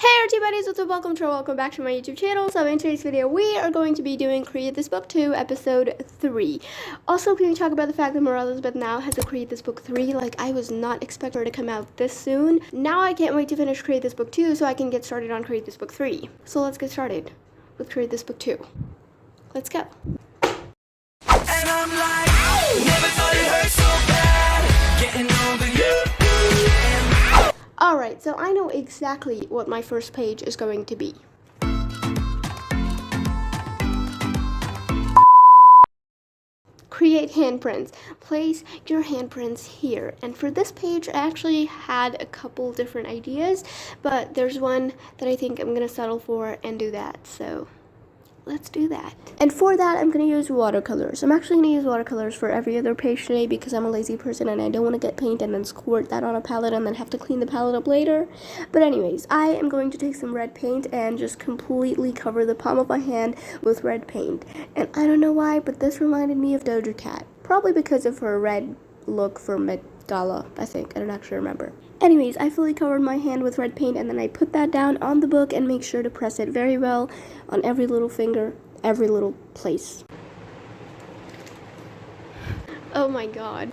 Hey ARTSY buddies, what's up? Welcome back to my YouTube channel. So in today's video, we are going to be doing Create This Book 2, Episode 3. Also, can we talk about the fact that Moriah Elizabeth now has to Create This Book 3? Like, I was not expecting her to come out this soon. Now I can't wait to finish Create This Book 2 so I can get started on Create This Book 3. So let's get started with Create This Book 2. Let's go. And I'm like, never thought it hurt so bad, getting over you. Alright, so I know exactly what my first page is going to be. Create handprints. Place your handprints here. And for this page, I actually had a couple different ideas, but there's one that I think I'm going to settle for and do that. So let's do that. And for that, I'm going to use watercolors. I'm actually going to use watercolors for every other page today because I'm a lazy person and I don't want to get paint and then squirt that on a palette and then have to clean the palette up later. But anyways, I am going to take some red paint and just completely cover the palm of my hand with red paint. And I don't know why, but this reminded me of Doja Cat. Probably because of her red look for Met Gala, I think. I don't actually remember. Anyways, I fully covered my hand with red paint and then I put that down on the book and make sure to press it very well on every little finger, every little place. Oh my god.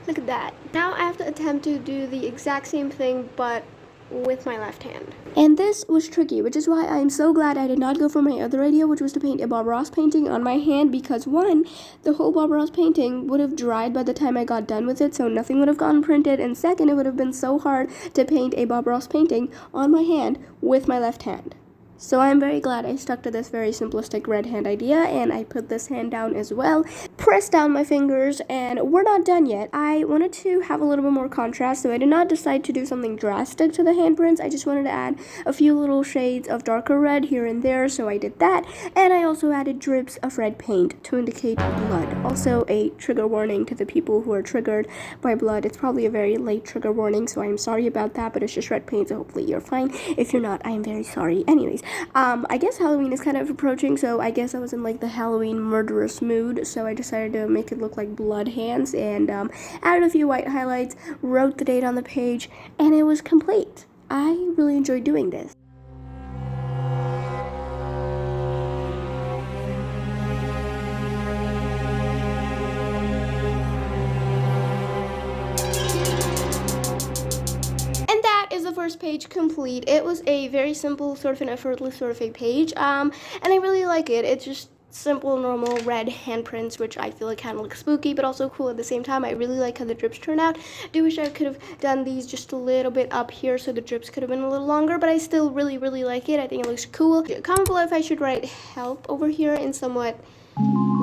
Look at that. Now I have to attempt to do the exact same thing but with my left hand. And this was tricky, which is why I'm so glad I did not go for my other idea, which was to paint a Bob Ross painting on my hand, because one, the whole Bob Ross painting would have dried by the time I got done with it, so nothing would have gotten printed, and second, it would have been so hard to paint a Bob Ross painting on my hand with my left hand. So I'm very glad I stuck to this very simplistic red hand idea, and I put this hand down as well, pressed down my fingers, and we're not done yet. I wanted to have a little bit more contrast, so I did not decide to do something drastic to the handprints. I just wanted to add a few little shades of darker red here and there, so I did that, and I also added drips of red paint to indicate blood. Also a trigger warning to the people who are triggered by blood. It's probably a very late trigger warning, so I'm sorry about that, but it's just red paint, so hopefully you're fine. If you're not, I am very sorry. Anyways, I guess Halloween is kind of approaching, so I guess I was in like the Halloween murderous mood, so I decided to make it look like blood hands, and added a few white highlights, wrote the date on the page, and it was complete. I really enjoyed doing this. The first page complete. It was a very simple, sort of an effortless sort of a page, and I really like it. It's just simple, normal red handprints, which I feel like kind of look spooky, but also cool at the same time. I really like how the drips turn out. I do wish I could have done these just a little bit up here so the drips could have been a little longer, but I still really like it. I think it looks cool. Comment below if I should write help over here in somewhat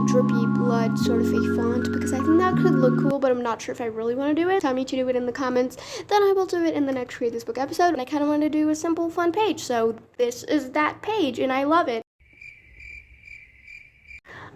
drippy blood sort of a font, because I think that could look cool, but I'm not sure if I really want to do it. Tell me to do it in the comments, then I will do it in the next Create This Book episode. And I kind of want to do a simple fun page, so this is that page and I love it.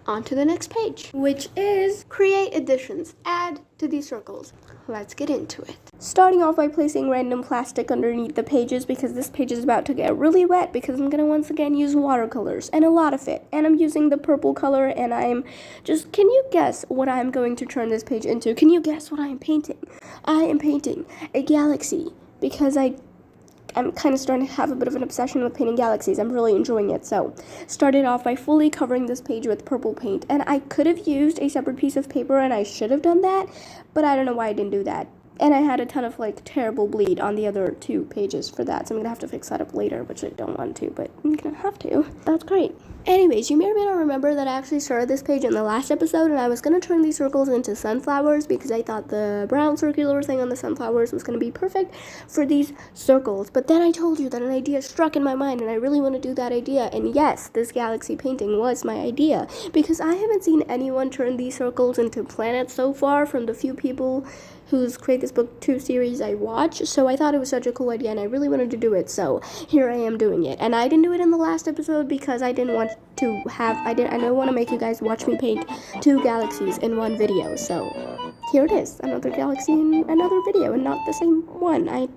On to the next page, which is create additions. Add to these circles. Let's get into it. Starting off by placing random plastic underneath the pages, because this page is about to get really wet because I'm gonna once again use watercolors, and a lot of it. And I'm using the purple color, and I'm just, can you guess what I'm going to turn this page into? Can you guess what I am painting? I am painting a galaxy, because I'm kind of starting to have a bit of an obsession with painting galaxies. I'm really enjoying it. So, started off by fully covering this page with purple paint. And I could have used a separate piece of paper, and I should have done that, but I don't know why I didn't do that. And I had a ton of, like, terrible bleed on the other two pages for that, so I'm gonna have to fix that up later, which I don't want to, but I'm gonna have to. That's great. Anyways, you may or may not remember that I actually started this page in the last episode, and I was gonna turn these circles into sunflowers because I thought the brown circular thing on the sunflowers was gonna be perfect for these circles. But then I told you that an idea struck in my mind, and I really want to do that idea. And yes, this galaxy painting was my idea, because I haven't seen anyone turn these circles into planets so far from the few people whose Create This Book 2 series I watch, so I thought it was such a cool idea and I really wanted to do it, so here I am doing it. And I didn't do it in the last episode because I didn't want to have, I don't want to make you guys watch me paint two galaxies in one video, so here it is, another galaxy in another video, and not the same one. I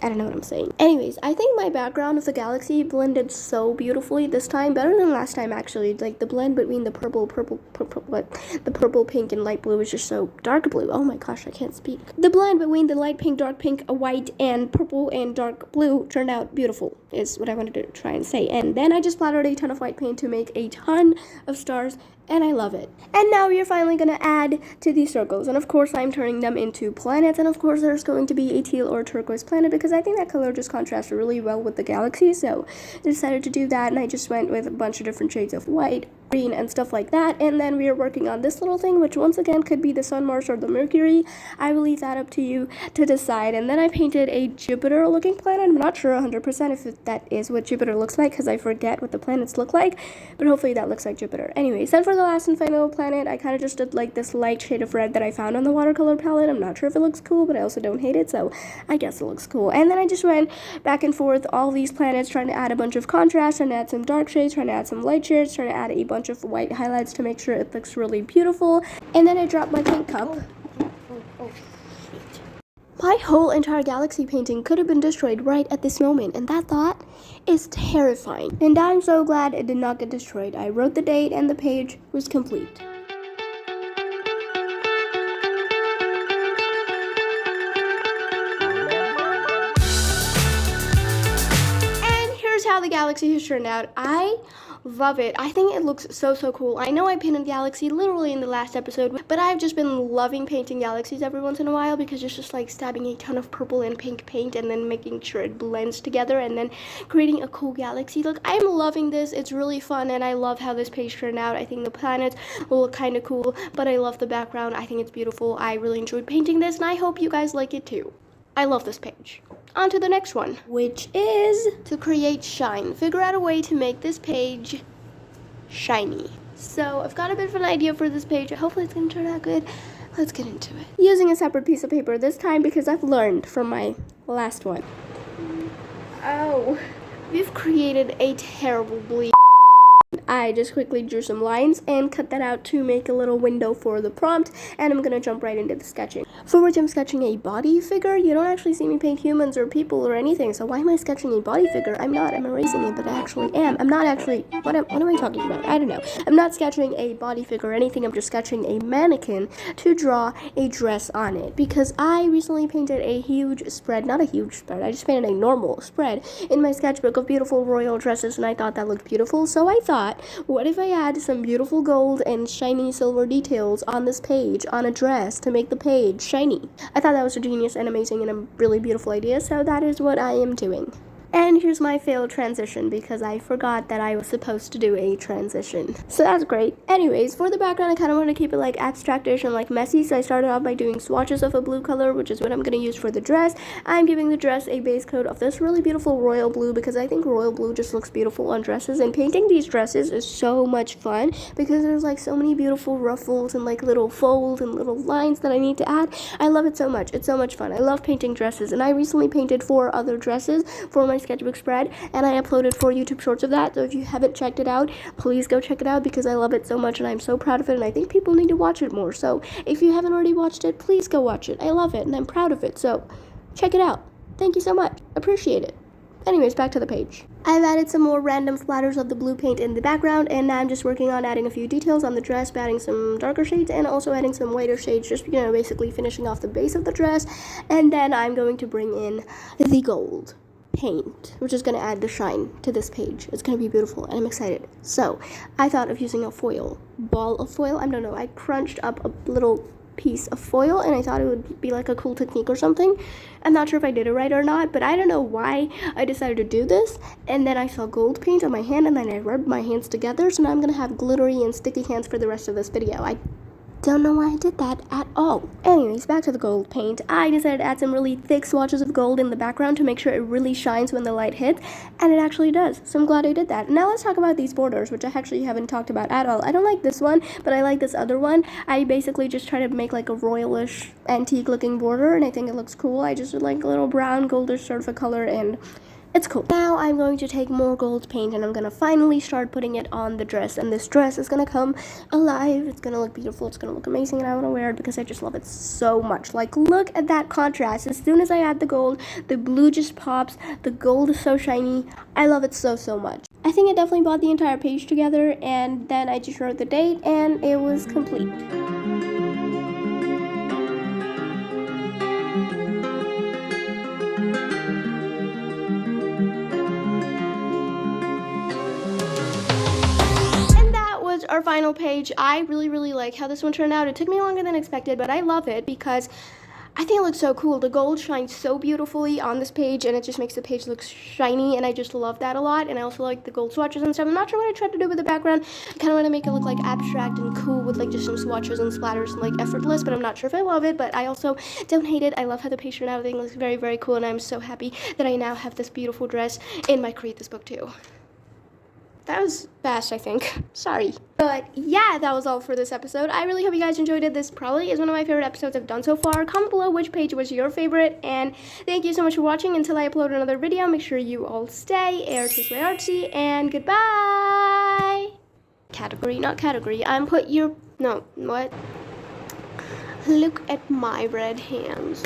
I don't know what I'm saying. Anyways, I think my background of the galaxy blended so beautifully this time, better than last time actually. Like the blend between the purple, pink, and light blue is just so dark blue. Oh my gosh, I can't speak. The blend between the light pink, dark pink, white, and purple and dark blue turned out beautiful, is what I wanted to try and say. And then I just splattered a ton of white paint to make a ton of stars, and I love it. And now we are finally gonna add to these circles, and of course I'm turning them into planets, and of course there's going to be a teal or turquoise planet because I think that color just contrasts really well with the galaxy, so I decided to do that, and I just went with a bunch of different shades of white, green, and stuff like that. And then we are working on this little thing, which once again could be the Sun, Mars, or the Mercury. I will leave that up to you to decide. And then I painted a Jupiter looking planet. I'm not sure 100% if that is what Jupiter looks like because I forget what the planets look like, but hopefully that looks like Jupiter. Anyways, then for the last and final planet, I kind of just did like this light shade of red that I found on the watercolor palette. I'm not sure if it looks cool, but I also don't hate it, so I guess it looks cool. And then I just went back and forth all these planets, trying to add a bunch of contrast, trying to add some dark shades, trying to add some light shades, trying to add a bunch of white highlights to make sure it looks really beautiful. And then I dropped my paint cup. My whole entire galaxy painting could have been destroyed right at this moment, and that thought is terrifying. And I'm so glad it did not get destroyed. I wrote the date and the page was complete. How the galaxy has turned out. I love it. I think it looks so cool. I know I painted galaxy literally in the last episode, but I've just been loving painting galaxies every once in a while because it's just like stabbing a ton of purple and pink paint and then making sure it blends together and then creating a cool galaxy look. I'm loving this. It's really fun, and I love how this page turned out. I think the planets will look kind of cool, but I love the background. I think it's beautiful. I really enjoyed painting this, and I hope you guys like it too. I love this page. On to the next one, which is to create shine. Figure out a way to make this page shiny. So I've got a bit of an idea for this page. Hopefully it's gonna turn out good. Let's get into it. Using a separate piece of paper this time because I've learned from my last one. Oh, we've created a terrible bleed. I just quickly drew some lines and cut that out to make a little window for the prompt, and I'm gonna jump right into the sketching. For which I'm sketching a body figure. You don't actually see me paint humans or people or anything, so why am I sketching a body figure? I'm erasing it, but I actually am. I'm not actually, what am I talking about? I don't know. I'm not sketching a body figure or anything, I'm just sketching a mannequin to draw a dress on it, because I recently painted a huge spread, not a huge spread, I just painted a normal spread in my sketchbook of beautiful royal dresses, and I thought that looked beautiful, so I thought, what if I add some beautiful gold and shiny silver details on this page, on a dress, to make the page shiny? I thought that was a genius and amazing and a really beautiful idea, so that is what I am doing. And here's my failed transition because I forgot that I was supposed to do a transition. So that's great. Anyways, for the background, I kind of want to keep it like abstractish and like messy. So I started off by doing swatches of a blue color, which is what I'm going to use for the dress. I'm giving the dress a base coat of this really beautiful royal blue because I think royal blue just looks beautiful on dresses. And painting these dresses is so much fun because there's like so many beautiful ruffles and like little folds and little lines that I need to add. I love it so much. It's so much fun. I love painting dresses. And I recently painted 4 other dresses for my sketchbook spread, and I uploaded 4 YouTube shorts of that, so if you haven't checked it out, please go check it out because I love it so much and I'm so proud of it, and I think people need to watch it more. So if you haven't already watched it, please go watch it. I love it and I'm proud of it, so check it out. Thank you so much. Appreciate it. Anyways, back to the page. I've added some more random splatters of the blue paint in the background, and now I'm just working on adding a few details on the dress, adding some darker shades and also adding some lighter shades, just, basically finishing off the base of the dress. And then I'm going to bring in the gold paint, which is going to add the shine to this page. It's going to be beautiful and I'm excited. So I thought of using a ball of foil. I don't know, I crunched up a little piece of foil and I thought it would be like a cool technique or something. I'm not sure if I did it right or not, but I don't know why I decided to do this. And then I saw gold paint on my hand and then I rubbed my hands together, so now I'm going to have glittery and sticky hands for the rest of this video. I don't know why I did that at all. Anyways, back to the gold paint. I decided to add some really thick swatches of gold in the background to make sure it really shines when the light hits, and it actually does, so I'm glad I did that. Now let's talk about these borders, which I actually haven't talked about at all. I don't like this one, but I like this other one. I basically just try to make like a royalish, antique looking border, and I think it looks cool. I just did like a little brown, goldish sort of a color, and It's cool. Now I'm going to take more gold paint and I'm gonna finally start putting it on the dress, and this dress is gonna come alive. It's gonna look beautiful, it's gonna look amazing, and I wanna wear it because I just love it so much. Like, look at that contrast. As soon as I add the gold, the blue just pops, the gold is so shiny. I love it so much. I think I definitely bought the entire page together, and then I just wrote the date and it was complete. Our final page. I really like how this one turned out. It took me longer than expected, but I love it because I think it looks so cool. The gold shines so beautifully on this page, and it just makes the page look shiny, and I just love that a lot. And I also like the gold swatches and stuff. I'm not sure what I tried to do with the background. I kind of want to make it look like abstract and cool with like just some swatches and splatters and like effortless, but I'm not sure if I love it, but I also don't hate it. I love how the page turned out. I think it looks very cool, and I'm so happy that I now have this beautiful dress in my Create This book too. That was fast, I think. Sorry. But yeah, that was all for this episode. I really hope you guys enjoyed it. This probably is one of my favorite episodes I've done so far. Comment below which page was your favorite. And thank you so much for watching. Until I upload another video, make sure you all stay. ARTSY by Artsy, and goodbye. Category, not category. No, what? Look at my red hands.